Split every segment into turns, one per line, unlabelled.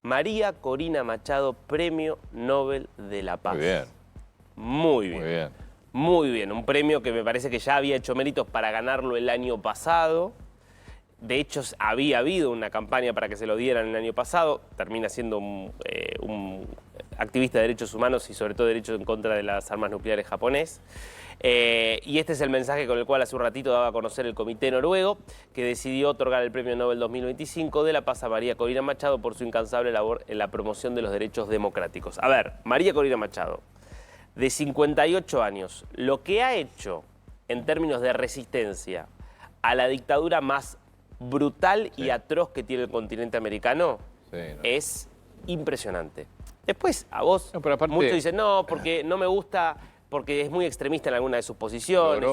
María Corina Machado, Premio Nobel de la Paz.
Muy bien.
Muy bien.
Muy bien.
Muy bien. Un premio que me parece que ya había hecho méritos para ganarlo el año pasado. De hecho, había habido una campaña para que se lo dieran el año pasado. Termina siendo un activista de derechos humanos y sobre todo derechos en contra de las armas nucleares japonés. Y este es el mensaje con el cual hace un ratito daba a conocer el comité noruego, que decidió otorgar el Premio Nobel 2025 de la Paz a María Corina Machado por su incansable labor en la promoción de los derechos democráticos. A ver, María Corina Machado, de 58 años, lo que ha hecho en términos de resistencia a la dictadura más brutal y atroz que tiene el continente americano es impresionante. Después, a vos, muchos dicen, no, porque no me gusta, porque es muy extremista en alguna de sus posiciones.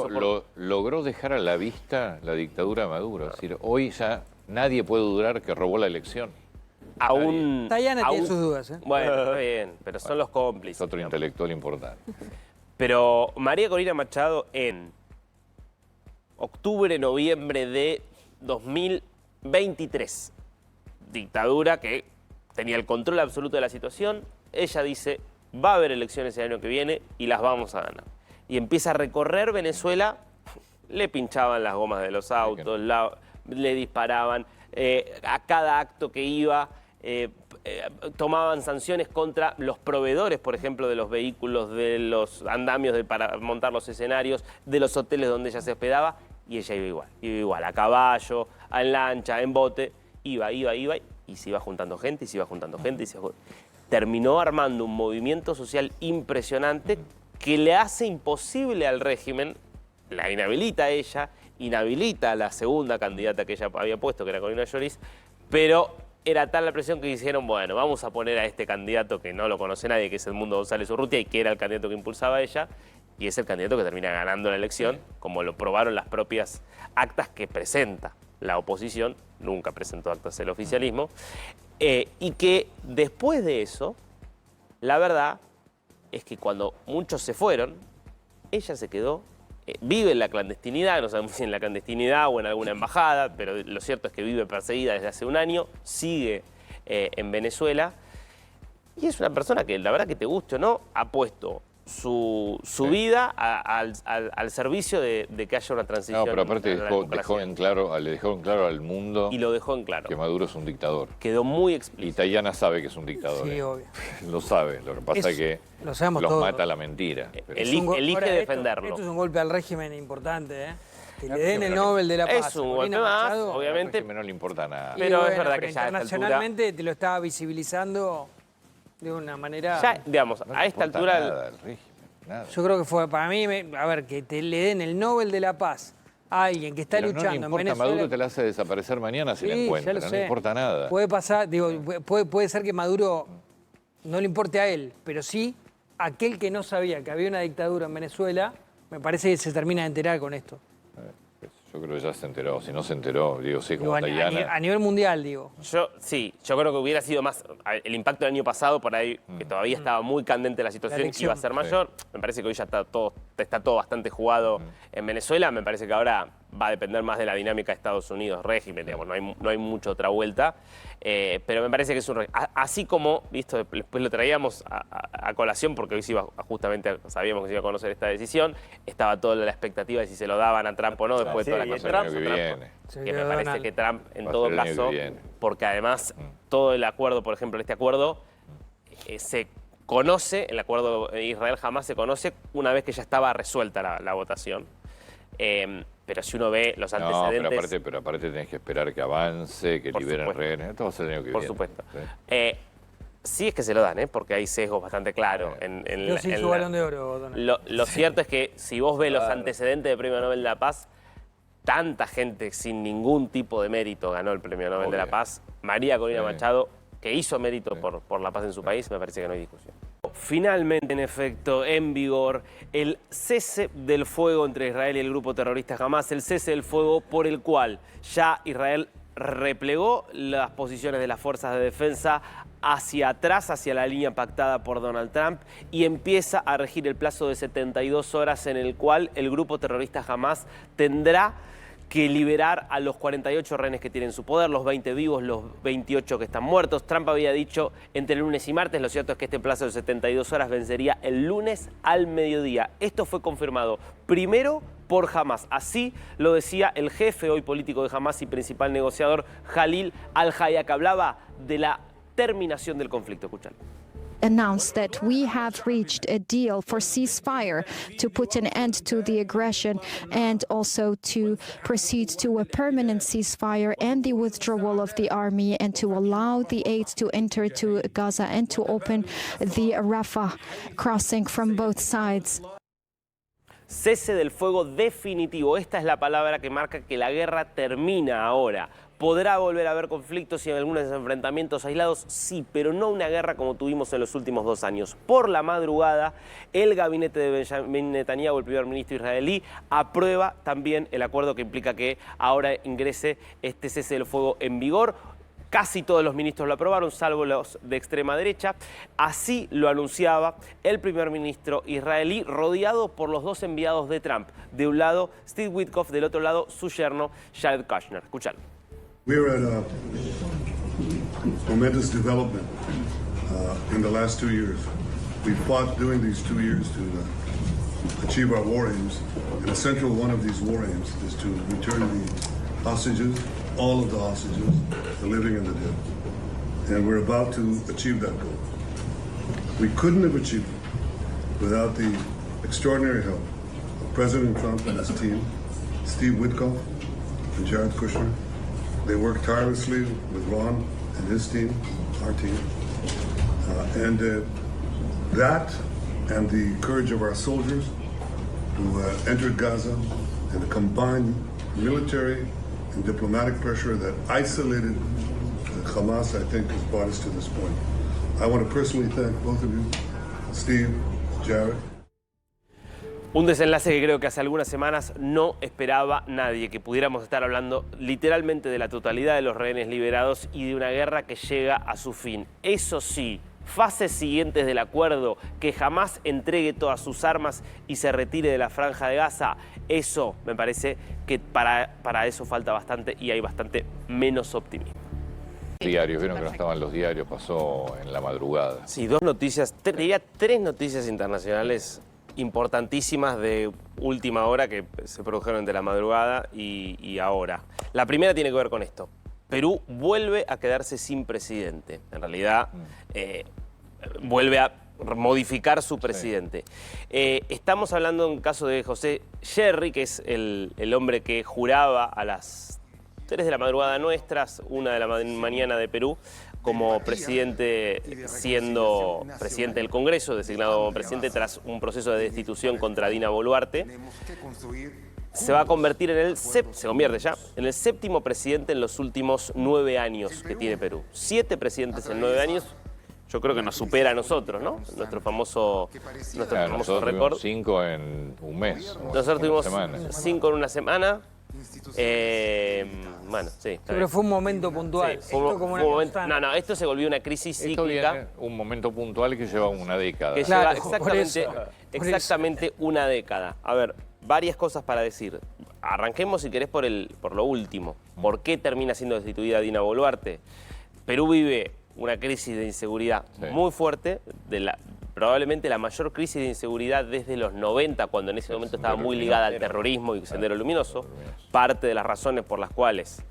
Logró dejar a la vista la dictadura de Maduro. Es decir, hoy ya nadie puede dudar que robó la elección.
Tayana tiene sus dudas, ¿eh?
Bueno, está bien, pero son los cómplices.
Es otro intelectual importante.
Pero María Corina Machado en octubre, noviembre de 2023, dictadura que tenía el control absoluto de la situación, ella dice, va a haber elecciones el año que viene y las vamos a ganar. Y empieza a recorrer Venezuela, le pinchaban las gomas de los autos, le disparaban, a cada acto que iba tomaban sanciones contra los proveedores, por ejemplo, de los vehículos, de los andamios para montar los escenarios, de los hoteles donde ella se hospedaba, y ella iba igual, a caballo, en lancha, en bote, iba, y se iba juntando gente, terminó armando un movimiento social impresionante que le hace imposible al régimen, la inhabilita a ella, inhabilita a la segunda candidata que ella había puesto, que era Corina Lloris, pero era tal la presión que dijeron, bueno, vamos a poner a este candidato que no lo conoce nadie, que es Edmundo González Urrutia, y que era el candidato que impulsaba a ella, y es el candidato que termina ganando la elección, como lo probaron las propias actas que presenta la oposición, nunca presentó actas el oficialismo, y que después de eso, la verdad es que cuando muchos se fueron, ella se quedó, vive en la clandestinidad, no sabemos si en la clandestinidad o en alguna embajada, pero lo cierto es que vive perseguida desde hace un año, sigue en Venezuela, y es una persona que, la verdad que te guste o no, ha puesto su vida al servicio de que haya una transición.
No, pero aparte le dejó en claro al mundo,
y lo dejó en claro,
que Maduro es un dictador.
Quedó muy explícito.
Y Tayana sabe que es un dictador.
Sí, obvio.
Lo sabe, lo que pasa es que los mata la mentira.
Elige defenderlo.
Esto es un golpe al régimen importante, ¿eh? Que le den el Nobel de la Paz.
Es un golpe más, obviamente.
Al régimen no le importa nada.
Pero es verdad que ya
internacionalmente te lo estaba visibilizando de una manera...
Ya, digamos, a esta altura...
Nada, el régimen, nada.
Yo creo que fue, para mí, a ver, que le den el Nobel de la Paz a alguien que está
Pero
luchando
no le
en
importa,
Venezuela...
Maduro te la hace desaparecer mañana si la
Sí,
encuentra,
ya lo
no
sé.
le importa nada.
Puede pasar, digo, puede ser que Maduro no le importe a él, pero sí a aquel que no sabía que había una dictadura en Venezuela, me parece que se termina de enterar con esto.
Yo creo que ya se enteró. Si no se enteró, digo, sí, como
Digo,
Tayana.
a nivel mundial, digo.
Yo creo que hubiera sido más... El impacto del año pasado, por ahí, que todavía estaba muy candente la situación, iba a ser mayor. Me parece que hoy ya está todo bastante jugado en Venezuela. Me parece que ahora va a depender más de la dinámica de Estados Unidos, régimen, digamos, no hay mucha otra vuelta. Pero me parece que es un... Así como, visto, después lo traíamos a colación, porque hoy justamente sabíamos que se iba a conocer esta decisión, estaba toda la expectativa de si se lo daban a Trump o no, después de toda la cosa de Trump. Que me parece que Trump, en todo caso, porque además todo el acuerdo, por ejemplo, este acuerdo se conoce, el acuerdo de Israel jamás se conoce una vez que ya estaba resuelta la votación. Pero si uno ve los antecedentes...
No, pero aparte tenés que esperar que avance, que liberen rehenes. Esto va a ser el año que viene.
Por supuesto. Sí es que se lo dan, porque hay sesgos bastante claros.
Yo sí su Balón de Oro, Donald.
Lo cierto es que si vos ves los antecedentes del Premio Nobel de la Paz, tanta gente sin ningún tipo de mérito ganó el Premio Nobel de la Paz. María Corina Machado, que hizo mérito por la paz en su país, me parece que no hay discusión. Finalmente, en efecto, en vigor el cese del fuego entre Israel y el grupo terrorista Hamás, el cese del fuego por el cual ya Israel replegó las posiciones de las fuerzas de defensa hacia atrás, hacia la línea pactada por Donald Trump, y empieza a regir el plazo de 72 horas en el cual el grupo terrorista Hamás tendrá que liberar a los 48 rehenes que tienen en su poder, los 20 vivos, los 28 que están muertos. Trump había dicho entre lunes y martes, lo cierto es que este plazo de 72 horas vencería el lunes al mediodía. Esto fue confirmado primero por Hamás. Así lo decía el jefe hoy político de Hamás y principal negociador, Khalil al-Hayya, que hablaba de la terminación del conflicto. Escuchad.
Announced that we have reached a deal for ceasefire to put an end to the aggression and also to proceed to a permanent ceasefire and the withdrawal of the army and to allow the aid to enter to Gaza and to open the Rafah crossing from both sides.
Cese del fuego definitivo. Esta es la palabra que marca que la guerra termina ahora. ¿Podrá volver a haber conflictos y algunos enfrentamientos aislados? Sí, pero no una guerra como tuvimos en los últimos 2 años. Por la madrugada, el gabinete de Benjamin Netanyahu, el primer ministro israelí, aprueba también el acuerdo que implica que ahora ingrese este cese del fuego en vigor. Casi todos los ministros lo aprobaron, salvo los de extrema derecha. Así lo anunciaba el primer ministro israelí, rodeado por los 2 enviados de Trump. De un lado, Steve Witkoff, del otro lado, su yerno, Jared Kushner. Escuchalo.
We're at a momentous development in the last 2 years. We fought during these 2 years to achieve our war aims, and a central one of these war aims is to return the hostages, all of the hostages, the living and the dead. And we're about to achieve that goal. We couldn't have achieved it without the extraordinary help of President Trump and his team, Steve Witkoff and Jared Kushner. They worked tirelessly with Ron and his team, our team. That and the courage of our soldiers who entered Gaza and the combined military and diplomatic pressure that isolated Hamas, I think, has brought us to this point. I want to personally thank both of you, Steve, Jared.
Un desenlace que creo que hace algunas semanas no esperaba nadie, que pudiéramos estar hablando literalmente de la totalidad de los rehenes liberados y de una guerra que llega a su fin. Eso sí, fases siguientes del acuerdo, que jamás entregue todas sus armas y se retire de la Franja de Gaza, eso me parece que para eso falta bastante y hay bastante menos optimismo.
Diarios, vieron que no estaban los diarios, pasó en la madrugada.
Sí, 2 noticias, diría 3 noticias internacionales importantísimas de última hora que se produjeron entre la madrugada y ahora. La primera tiene que ver con esto. Perú vuelve a quedarse sin presidente. En realidad, vuelve a modificar su presidente. Estamos hablando en caso de José Sherry, que es el hombre que juraba a las 3 de la madrugada nuestras, 1 de la mañana de Perú, como presidente, siendo presidente del Congreso, designado como presidente tras un proceso de destitución contra Dina Boluarte. Se va a convertir se convierte ya en el 7º presidente en los últimos 9 años que tiene Perú. 7 presidentes en 9 años, yo creo que nos supera a nosotros, ¿no? Nuestro famoso récord.
5 en un mes.
Nosotros tuvimos 5 en una semana. Bueno, sí.
Pero fue un momento puntual.
Sí, esto se volvió una crisis cíclica.
Un momento puntual que lleva una década.
Que lleva exactamente una década. A ver, varias cosas para decir. Arranquemos, si querés, por lo último. ¿Por qué termina siendo destituida Dina Boluarte? Perú vive una crisis de inseguridad muy fuerte, probablemente la mayor crisis de inseguridad desde los 90, cuando en ese momento estaba muy ligada al terrorismo y Sendero Luminoso. Parte de las razones por las cuales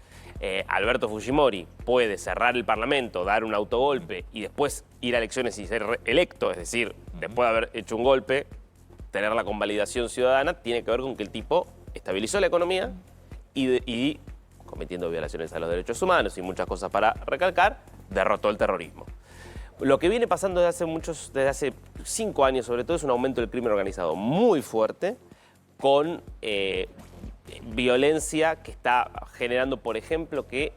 Alberto Fujimori puede cerrar el Parlamento, dar un autogolpe y después ir a elecciones y ser electo, es decir, después de haber hecho un golpe, tener la convalidación ciudadana, tiene que ver con que el tipo estabilizó la economía y cometiendo violaciones a los derechos humanos y muchas cosas para recalcar, derrotó el terrorismo. Lo que viene pasando desde hace 5 años sobre todo es un aumento del crimen organizado muy fuerte, con violencia que está generando, por ejemplo, que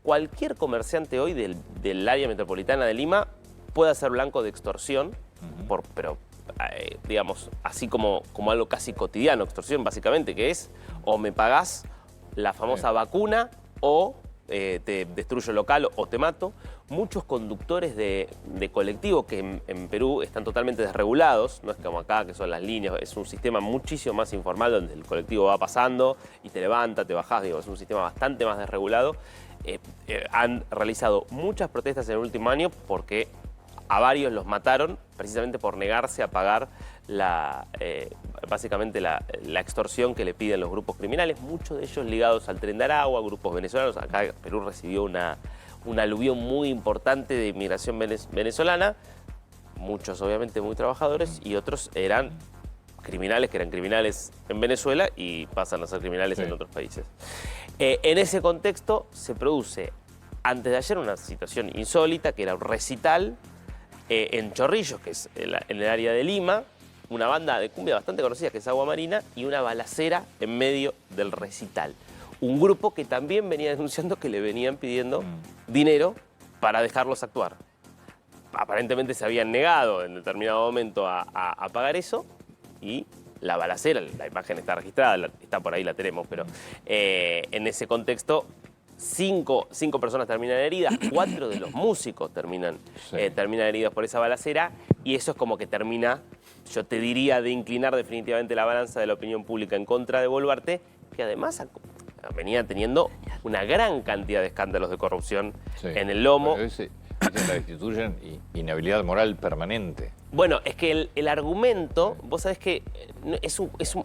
cualquier comerciante hoy del área metropolitana de Lima pueda ser blanco de extorsión, pero digamos, así como algo casi cotidiano, extorsión básicamente, que es o me pagás la famosa vacuna o te destruyo local o te mato. Muchos conductores de colectivo que en Perú están totalmente desregulados, no es como acá que son las líneas, es un sistema muchísimo más informal donde el colectivo va pasando y te levanta, te bajás, digo, es un sistema bastante más desregulado. Han realizado muchas protestas en el último año porque a varios los mataron precisamente por negarse a pagar básicamente la extorsión que le piden los grupos criminales, muchos de ellos ligados al Tren de Aragua, grupos venezolanos. Acá Perú recibió una aluvión muy importante de inmigración venezolana, muchos obviamente muy trabajadores y otros eran criminales que eran criminales en Venezuela y pasan a ser criminales en otros países. En ese contexto se produce antes de ayer una situación insólita que era un recital en Chorrillos, que es en el área de Lima, una banda de cumbia bastante conocida que es Agua Marina y una balacera en medio del recital. Un grupo que también venía denunciando que le venían pidiendo dinero para dejarlos actuar. Aparentemente se habían negado en determinado momento a pagar eso y la balacera, la imagen está registrada, está por ahí, la tenemos, pero en ese contexto 5 personas terminan heridas, 4 de los músicos terminan heridos por esa balacera y eso es como que termina, yo te diría, de inclinar definitivamente la balanza de la opinión pública en contra de Boluarte, que además venía teniendo una gran cantidad de escándalos de corrupción en el lomo.
Pero dicen la destituyen inhabilidad moral permanente.
Bueno, es que el argumento, vos sabés que es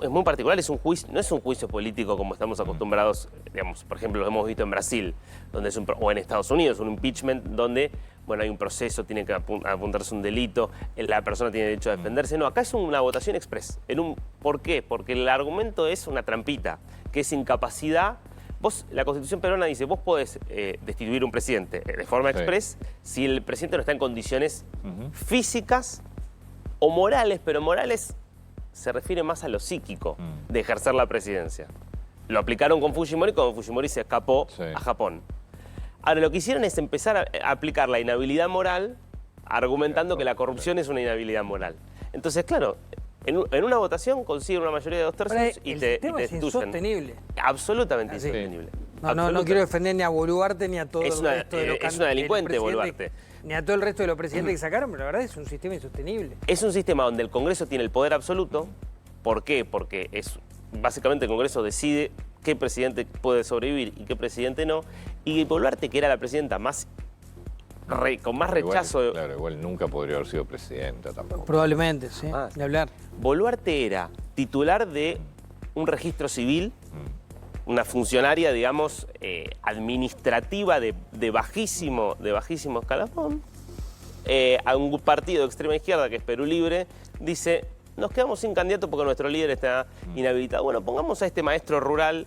muy particular, es un juicio, no es un juicio político como estamos acostumbrados, digamos, por ejemplo, lo hemos visto en Brasil, donde o en Estados Unidos, un impeachment donde, bueno, hay un proceso, tiene que apuntarse un delito, la persona tiene derecho a defenderse. No, acá es una votación express. ¿Por qué? Porque el argumento es una trampita, que es incapacidad. La Constitución peruana dice, vos podés destituir un presidente de forma express si el presidente no está en condiciones físicas o morales, pero morales se refiere más a lo psíquico de ejercer la presidencia. Lo aplicaron con Fujimori cuando Fujimori se escapó a Japón. Ahora, lo que hicieron es empezar a aplicar la inhabilidad moral argumentando que la corrupción es una inhabilidad moral. Entonces, claro, en una votación consiguen una mayoría de 2/3 y te destituyen.
Es insostenible.
Absolutamente insostenible.
No quiero defender ni a Boluarte ni a todo el resto de los
Es una delincuente, Boluarte.
Ni a todo el resto de los presidentes que sacaron, pero la verdad es un sistema insostenible.
Es un sistema donde el Congreso tiene el poder absoluto. ¿Por qué? Porque básicamente el Congreso decide qué presidente puede sobrevivir y qué presidente no. Y Boluarte, que era la presidenta con más rechazo...
Claro, igual nunca podría haber sido presidenta tampoco.
Probablemente, sí, de hablar.
Boluarte era titular de un registro civil, una funcionaria, digamos, administrativa de bajísimo escalafón. A un partido de extrema izquierda, que es Perú Libre, dice, nos quedamos sin candidato porque nuestro líder está inhabilitado. Bueno, pongamos a este maestro rural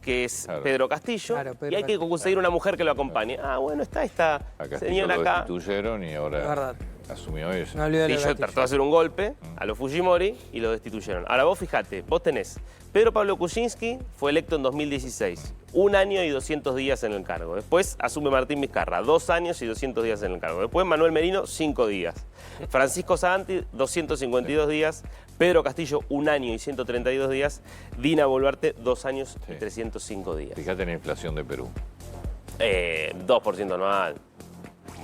que es Pedro Castillo, y hay que conseguir una mujer que lo acompañe. Ah, bueno, está esta señora acá.
Lo destituyeron y ahora asumió ella.
Castillo trató de hacer un golpe a los Fujimori y lo destituyeron. Ahora vos fijate, vos tenés Pedro Pablo Kuczynski, fue electo en 2016, 1 año y 200 días en el cargo. Después asume Martín Vizcarra, 2 años y 200 días en el cargo. Después Manuel Merino, 5 días. Francisco Sagasti, 252 días. Pedro Castillo, 1 año y 132 días. Dina Boluarte, 2 años y 305 días.
Fíjate en la inflación de Perú.
2% anual.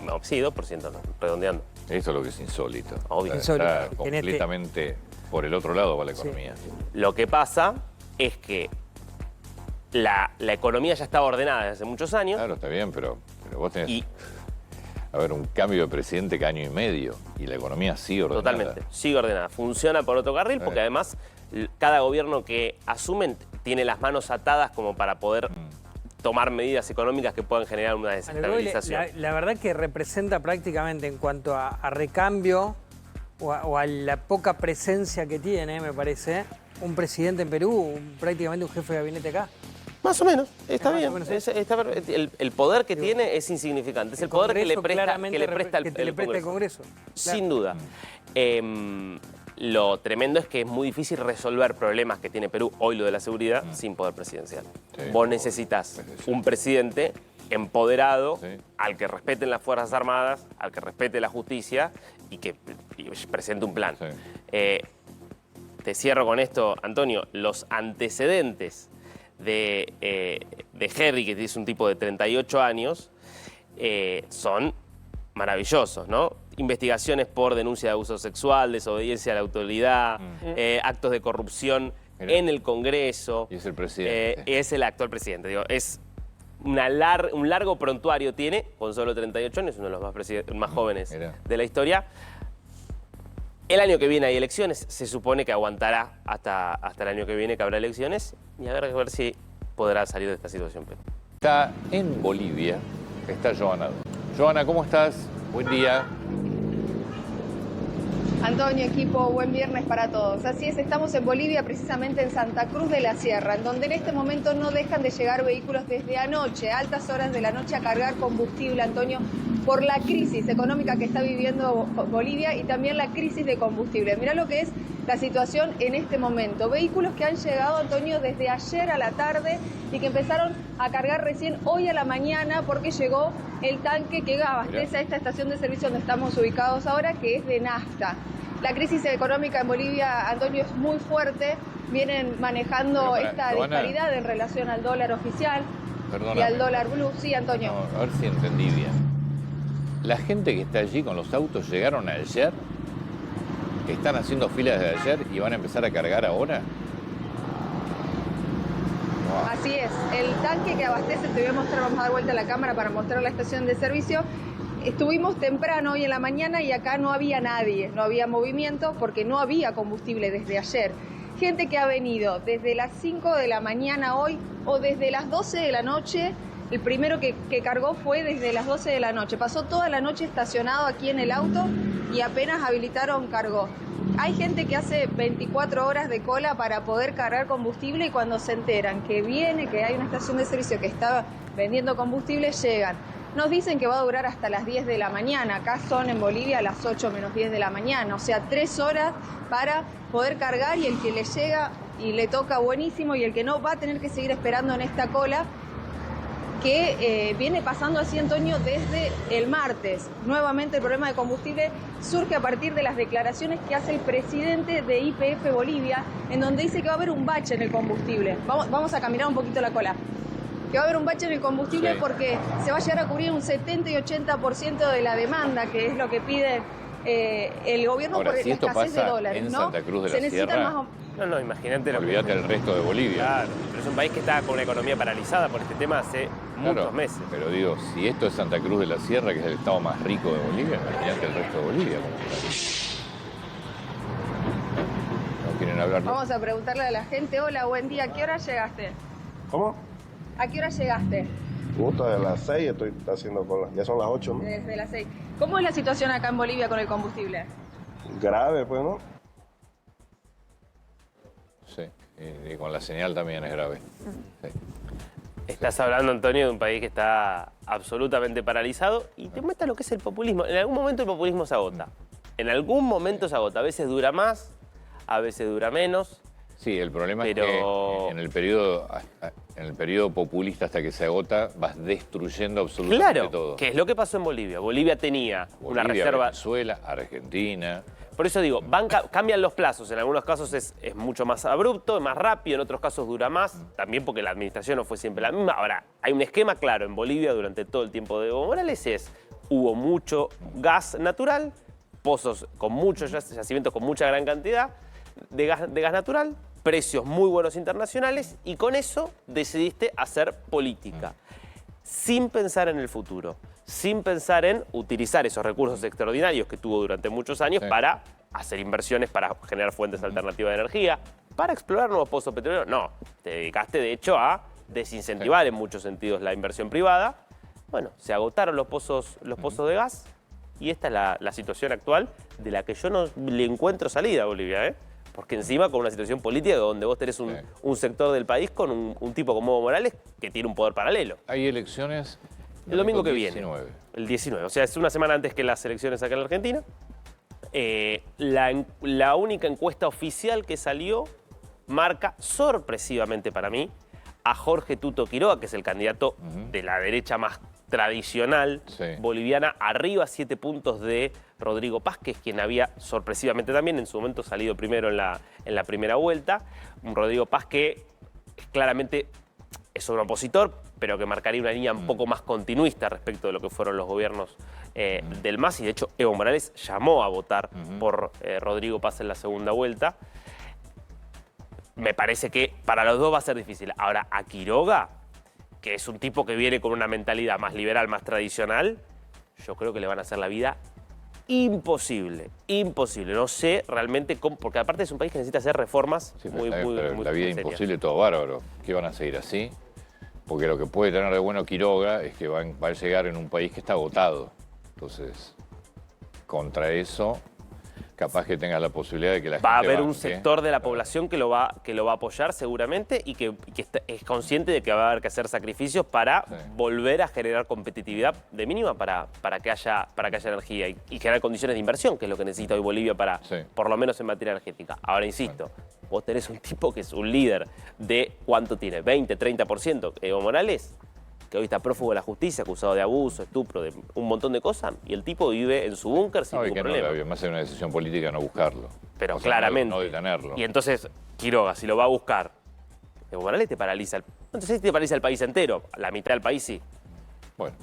No, sí, 2% anual, redondeando.
Esto es lo que es insólito.
Obvio.
Está completamente por el otro lado va la economía.
Lo que pasa es que la economía ya estaba ordenada desde hace muchos años.
Claro, está bien, pero vos tenés... A ver, un cambio de presidente cada año y medio y la economía sigue ordenada.
Totalmente, sigue ordenada. Funciona por otro carril porque además cada gobierno que asumen tiene las manos atadas como para poder tomar medidas económicas que puedan generar una desestabilización.
La verdad que representa prácticamente en cuanto a recambio o a la poca presencia que tiene, me parece, un presidente en Perú, prácticamente un jefe de gabinete acá.
Más o menos, está bien. El poder que tiene es insignificante. Es el poder que le presta el Congreso. Sin duda. Lo tremendo es que es muy difícil resolver problemas que tiene Perú, hoy lo de la seguridad, sin poder presidencial. Vos necesitas un presidente empoderado, al que respeten las Fuerzas Armadas, al que respete la justicia y que presente un plan. Te cierro con esto, Antonio. Los antecedentes de de Herry, que es un tipo de 38 años, son maravillosos, ¿no? Investigaciones por denuncia de abuso sexual, desobediencia a la autoridad, actos de corrupción en el Congreso.
Y es el presidente.
Es el actual presidente. Digo, es un largo prontuario tiene, con solo 38 años, uno de los más jóvenes de la historia. El año que viene hay elecciones, se supone que aguantará hasta el año que viene que habrá elecciones, y habrá que ver si podrá salir de esta situación.
Está en Bolivia, está Joana. Joana, ¿cómo estás? Buen día.
Antonio, equipo, buen viernes para todos. Así es, estamos en Bolivia, precisamente en Santa Cruz de la Sierra, en donde en este momento no dejan de llegar vehículos desde anoche, a altas horas de la noche, a cargar combustible, Antonio, por la crisis económica que está viviendo Bolivia y también la crisis de combustible. Mirá lo que es la situación en este momento. Vehículos que han llegado, Antonio, desde ayer a la tarde y que empezaron a cargar recién hoy a la mañana porque llegó el tanque que abastece a esta estación de servicio donde estamos ubicados ahora, que es de nafta. La crisis económica en Bolivia, Antonio, es muy fuerte. Vienen manejando esta disparidad en relación al dólar oficial y al dólar blue. Sí, Antonio.
No, a ver si entendí bien. La gente que está allí con los autos llegaron ayer, están haciendo filas de ayer y van a empezar a cargar ahora. Wow.
Así es. El tanque que abastece, te voy a mostrar, vamos a dar vuelta a la cámara para mostrar la estación de servicio. Estuvimos temprano hoy en la mañana y acá no había nadie, no había movimiento porque no había combustible desde ayer. Gente que ha venido desde las 5 de la mañana hoy o desde las 12 de la noche. El primero que cargó fue desde las 12 de la noche. Pasó toda la noche estacionado aquí en el auto y apenas habilitaron, cargó. Hay gente que hace 24 horas de cola para poder cargar combustible y cuando se enteran que viene, que hay una estación de servicio que está vendiendo combustible, llegan. Nos dicen que va a durar hasta las 10 de la mañana. Acá son en Bolivia las 8 menos 10 de la mañana. O sea, 3 horas para poder cargar y el que le llega y le toca buenísimo y el que no va a tener que seguir esperando en esta cola que viene pasando así, Antonio, desde el martes. Nuevamente el problema de combustible surge a partir de las declaraciones que hace el presidente de YPF Bolivia, en donde dice que va a haber un bache en el combustible. Vamos a caminar un poquito la cola. Que va a haber un bache en el combustible porque se va a llegar a cubrir un 70 y 80% de la demanda, que es lo que pide el gobierno.
Ahora,
por
si
la
esto
escasez
pasa
de dólares,
en
¿no?
Santa Cruz de
Se
la
necesitan
Sierra,
más.
No, imagínate lo que...
olvídate el resto de Bolivia.
Claro, pero es un país que está con una economía paralizada por este tema hace muchos meses.
Pero digo, si esto es Santa Cruz de la Sierra, que es el estado más rico de Bolivia, imagínate el resto de Bolivia. ¿No quieren hablar?
Vamos a preguntarle a la gente. Hola, buen día. ¿A qué hora llegaste?
¿Cómo?
¿A qué hora llegaste?
Justo de las 6 estoy haciendo cola. Ya son las 8, ¿no?
Desde las 6. ¿Cómo es la situación acá en Bolivia con el combustible?
Grave, pues, ¿no?
Sí, y con la señal también es grave. Sí.
Estás hablando, Antonio, de un país que está absolutamente paralizado y te muestra lo que es el populismo. En algún momento el populismo se agota. En algún momento se agota. A veces dura más, a veces dura menos.
Sí, el problema es que en el periodo populista hasta que se agota vas destruyendo absolutamente todo.
Que es lo que pasó en Bolivia. Bolivia tenía una
Bolivia,
reserva...
Venezuela, Argentina.
Por eso digo, cambian los plazos. En algunos casos es mucho más abrupto, más rápido, en otros casos dura más, también porque la administración no fue siempre la misma. Ahora, hay un esquema claro en Bolivia durante todo el tiempo de Evo Morales, hubo mucho gas natural, pozos con muchos yacimientos con mucha gran cantidad de gas natural, precios muy buenos internacionales, y con eso decidiste hacer política, sin pensar en el futuro, sin pensar en utilizar esos recursos extraordinarios que tuvo durante muchos años para hacer inversiones, para generar fuentes alternativas de energía, para explorar nuevos pozos petroleros. No, te dedicaste de hecho a desincentivar en muchos sentidos la inversión privada. Bueno, se agotaron los pozos de gas y esta es la situación actual de la que yo no le encuentro salida a Bolivia, ¿eh? Porque encima con una situación política donde vos tenés un sector del país con un tipo como Evo Morales que tiene un poder paralelo.
Hay elecciones
el domingo que viene.
19.
El 19, o sea, es una semana antes que las elecciones acá en la Argentina. La única encuesta oficial que salió marca sorpresivamente para mí a Jorge Tuto Quiroga, que es el candidato de la derecha más tradicional boliviana, arriba 7 puntos de Rodrigo Paz, que es quien había sorpresivamente también en su momento salido primero en la primera vuelta. Un Rodrigo Paz que claramente es un opositor, pero que marcaría una línea un poco más continuista respecto de lo que fueron los gobiernos del MAS. Y de hecho, Evo Morales llamó a votar por Rodrigo Paz en la segunda vuelta. Me parece que para los dos va a ser difícil. Ahora, a Quiroga, que es un tipo que viene con una mentalidad más liberal, más tradicional, yo creo que le van a hacer la vida imposible, imposible. No sé realmente cómo, porque aparte es un país que necesita hacer reformas
Sí,
muy
la vida
serias.
imposible, todo bárbaro. ¿Qué van a seguir así? Porque lo que puede tener de bueno Quiroga es que va a llegar en un país que está agotado. Entonces, contra eso, capaz que tenga la posibilidad de que la gente
Va a haber un
banque.
sector de la población que lo va a apoyar seguramente y que es consciente de que va a haber que hacer sacrificios para volver a generar competitividad de mínima para que haya energía y generar condiciones de inversión, que es lo que necesita hoy Bolivia para, por lo menos en materia energética. Ahora, insisto, vos tenés un tipo que es un líder de, ¿cuánto tiene? 20, 30%. Evo Morales, que hoy está prófugo de la justicia, acusado de abuso, estupro, de un montón de cosas, y el tipo vive en su búnker sin ningún problema.
Además es una decisión política no buscarlo.
Pero
O sea,
claramente.
no detenerlo.
Y entonces, Quiroga, si lo va a buscar, Evo Morales te paraliza. No sé si te paraliza el país entero, la mitad del país sí.
Bueno.